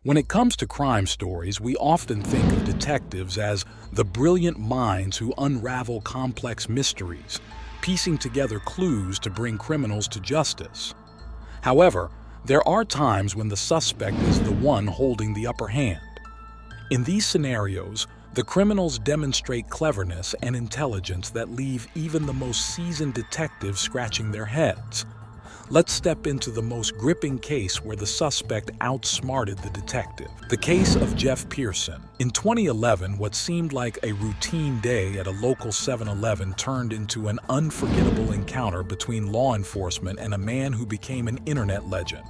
When it comes to crime stories, we often think of detectives as the brilliant minds who unravel complex mysteries, piecing together clues to bring criminals to justice. However, there are times when the suspect is the one holding the upper hand. In these scenarios, the criminals demonstrate cleverness and intelligence that leave even the most seasoned detectives scratching their heads. Let's step into the most gripping case where the suspect outsmarted the detective. The case of Jeff Pearson. In 2011, what seemed like a routine day at a local 7-Eleven turned into an unforgettable encounter between law enforcement and a man who became an internet legend.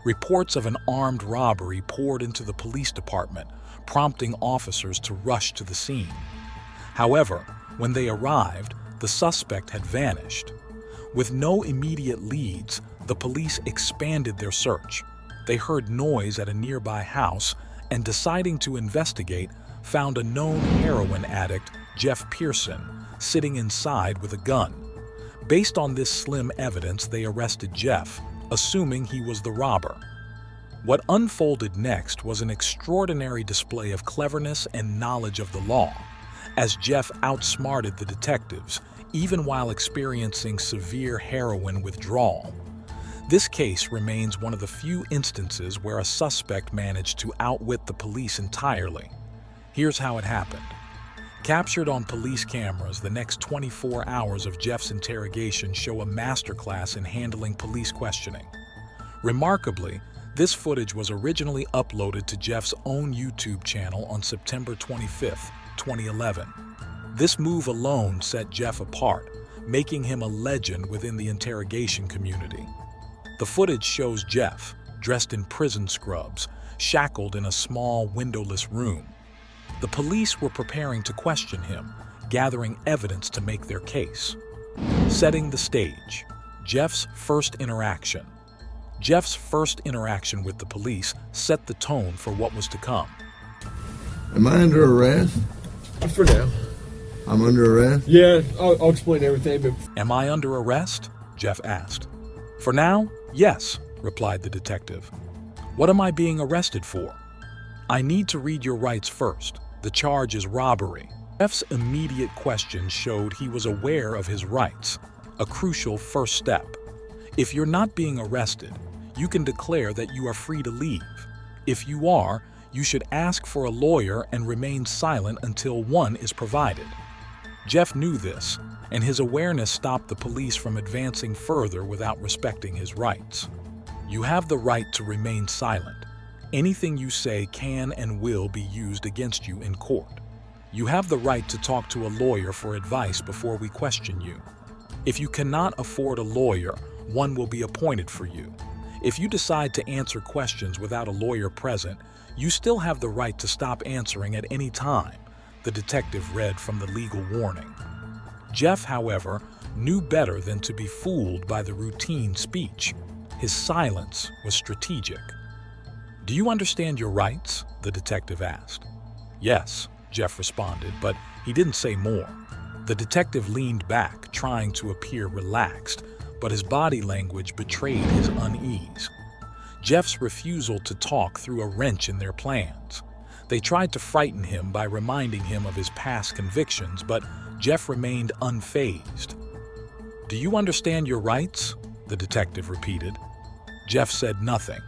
Reports of an armed robbery poured into the police department, prompting officers to rush to the scene. However, when they arrived, the suspect had vanished. With no immediate leads, the police expanded their search. They heard noise at a nearby house and, deciding to investigate, found a known heroin addict, Jeff Pearson, sitting inside with a gun. Based on this slim evidence, they arrested Jeff, assuming he was the robber. What unfolded next was an extraordinary display of cleverness and knowledge of the law, as Jeff outsmarted the detectives, even while experiencing severe heroin withdrawal. This case remains one of the few instances where a suspect managed to outwit the police entirely. Here's how it happened. Captured on police cameras, the next 24 hours of Jeff's interrogation show a masterclass in handling police questioning. Remarkably, this footage was originally uploaded to Jeff's own YouTube channel on September 25, 2011. This move alone set Jeff apart, making him a legend within the interrogation community. The footage shows Jeff, dressed in prison scrubs, shackled in a small, windowless room. The police were preparing to question him, gathering evidence to make their case. Setting the stage. Jeff's first interaction. Jeff's first interaction with the police set the tone for what was to come. Am I under arrest? For now. I'm under arrest? Yeah, I'll explain everything, but... Am I under arrest? Jeff asked. For now, yes, replied the detective. What am I being arrested for? I need to read your rights first. The charge is robbery. Jeff's immediate question showed he was aware of his rights, a crucial first step. If you're not being arrested, you can declare that you are free to leave. If you are, you should ask for a lawyer and remain silent until one is provided. Jeff knew this, and his awareness stopped the police from advancing further without respecting his rights. You have the right to remain silent. Anything you say can and will be used against you in court. You have the right to talk to a lawyer for advice before we question you. If you cannot afford a lawyer, one will be appointed for you. If you decide to answer questions without a lawyer present, you still have the right to stop answering at any time, the detective read from the legal warning. Jeff, however, knew better than to be fooled by the routine speech. His silence was strategic. Do you understand your rights? The detective asked. Yes, Jeff responded, but he didn't say more. The detective leaned back, trying to appear relaxed, but his body language betrayed his unease. Jeff's refusal to talk threw a wrench in their plans. They tried to frighten him by reminding him of his past convictions, but Jeff remained unfazed. Do you understand your rights? The detective repeated. Jeff said nothing,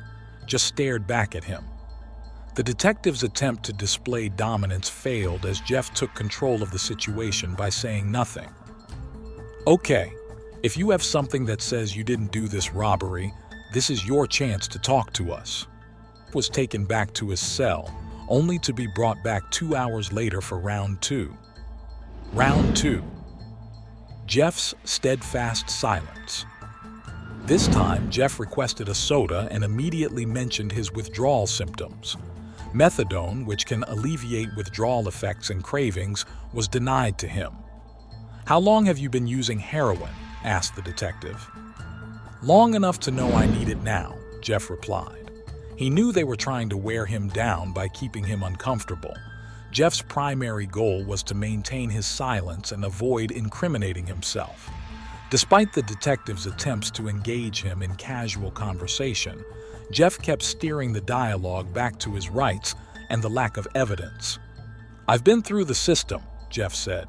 just stared back at him. The detective's attempt to display dominance failed as Jeff took control of the situation by saying nothing. Okay, if you have something that says you didn't do this robbery, this is your chance to talk to us. Jeff was taken back to his cell, only to be brought back 2 hours later for round two. Round two. Jeff's steadfast silence. This time, Jeff requested a soda and immediately mentioned his withdrawal symptoms. Methadone, which can alleviate withdrawal effects and cravings, was denied to him. How long have you been using heroin? Asked the detective. Long enough to know I need it now, Jeff replied. He knew they were trying to wear him down by keeping him uncomfortable. Jeff's primary goal was to maintain his silence and avoid incriminating himself. Despite the detective's attempts to engage him in casual conversation, Jeff kept steering the dialogue back to his rights and the lack of evidence. "I've been through the system," Jeff said.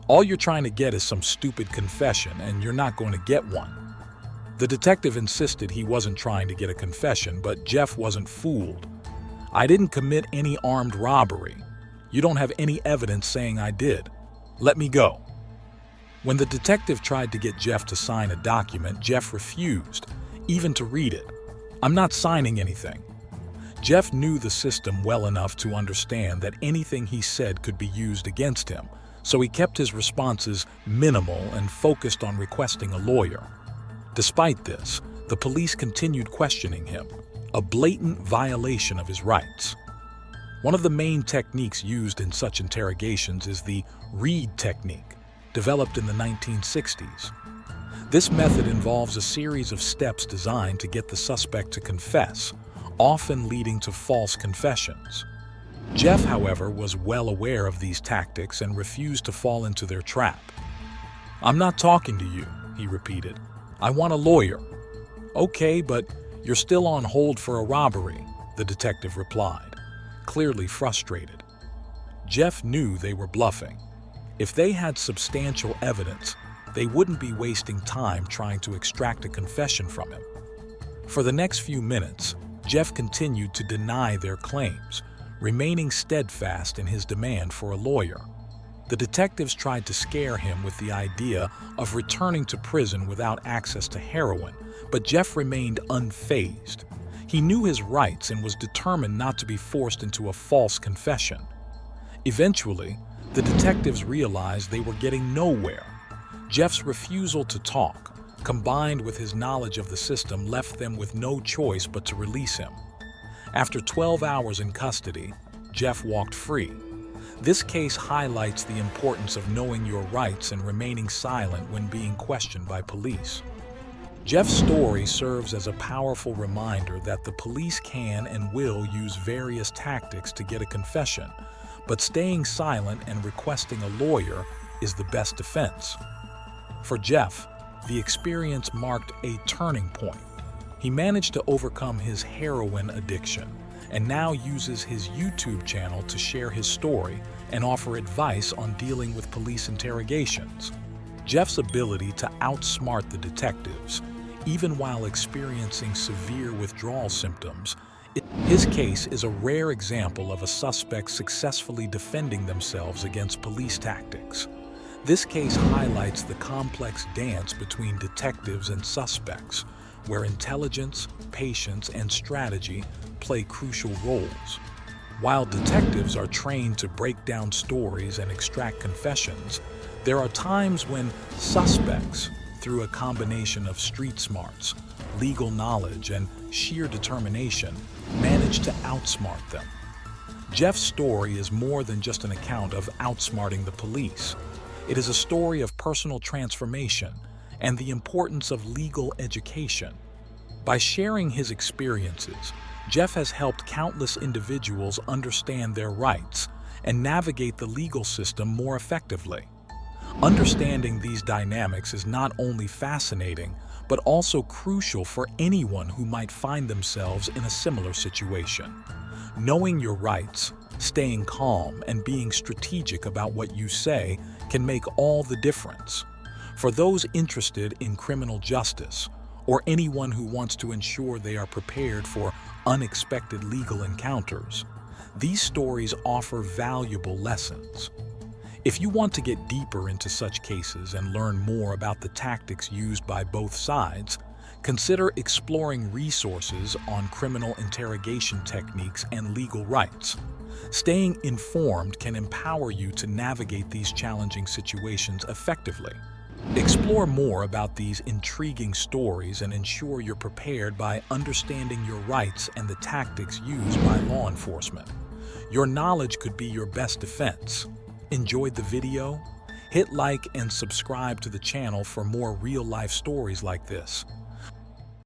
"All you're trying to get is some stupid confession, and you're not going to get one." The detective insisted he wasn't trying to get a confession, but Jeff wasn't fooled. "I didn't commit any armed robbery. You don't have any evidence saying I did. Let me go." When the detective tried to get Jeff to sign a document, Jeff refused, even to read it. "I'm not signing anything." Jeff knew the system well enough to understand that anything he said could be used against him, so he kept his responses minimal and focused on requesting a lawyer. Despite this, the police continued questioning him, a blatant violation of his rights. One of the main techniques used in such interrogations is the read technique, developed in the 1960s. This method involves a series of steps designed to get the suspect to confess, often leading to false confessions. Jeff, however, was well aware of these tactics and refused to fall into their trap. "I'm not talking to you," he repeated. "I want a lawyer." "Okay, but you're still on hold for a robbery," the detective replied, clearly frustrated. Jeff knew they were bluffing. If they had substantial evidence, they wouldn't be wasting time trying to extract a confession from him. For the next few minutes, Jeff continued to deny their claims, remaining steadfast in his demand for a lawyer. The detectives tried to scare him with the idea of returning to prison without access to heroin, but Jeff remained unfazed. He knew his rights and was determined not to be forced into a false confession. Eventually, the detectives realized they were getting nowhere. Jeff's refusal to talk, combined with his knowledge of the system, left them with no choice but to release him. After 12 hours in custody, Jeff walked free. This case highlights the importance of knowing your rights and remaining silent when being questioned by police. Jeff's story serves as a powerful reminder that the police can and will use various tactics to get a confession, but staying silent and requesting a lawyer is the best defense. For Jeff, the experience marked a turning point. He managed to overcome his heroin addiction and now uses his YouTube channel to share his story and offer advice on dealing with police interrogations. Jeff's ability to outsmart the detectives, even while experiencing severe withdrawal symptoms, his case is a rare example of a suspect successfully defending themselves against police tactics. This case highlights the complex dance between detectives and suspects, where intelligence, patience, and strategy play crucial roles. While detectives are trained to break down stories and extract confessions, there are times when suspects, through a combination of street smarts, legal knowledge, and sheer determination, manage to outsmart them. Jeff's story is more than just an account of outsmarting the police. It is a story of personal transformation and the importance of legal education. By sharing his experiences, Jeff has helped countless individuals understand their rights and navigate the legal system more effectively. Understanding these dynamics is not only fascinating, but also crucial for anyone who might find themselves in a similar situation. Knowing your rights, staying calm, and being strategic about what you say can make all the difference. For those interested in criminal justice, or anyone who wants to ensure they are prepared for unexpected legal encounters, these stories offer valuable lessons. If you want to get deeper into such cases and learn more about the tactics used by both sides, consider exploring resources on criminal interrogation techniques and legal rights. Staying informed can empower you to navigate these challenging situations effectively. Explore more about these intriguing stories and ensure you're prepared by understanding your rights and the tactics used by law enforcement. Your knowledge could be your best defense. Enjoyed the video? Hit like and subscribe to the channel for more real-life stories like this.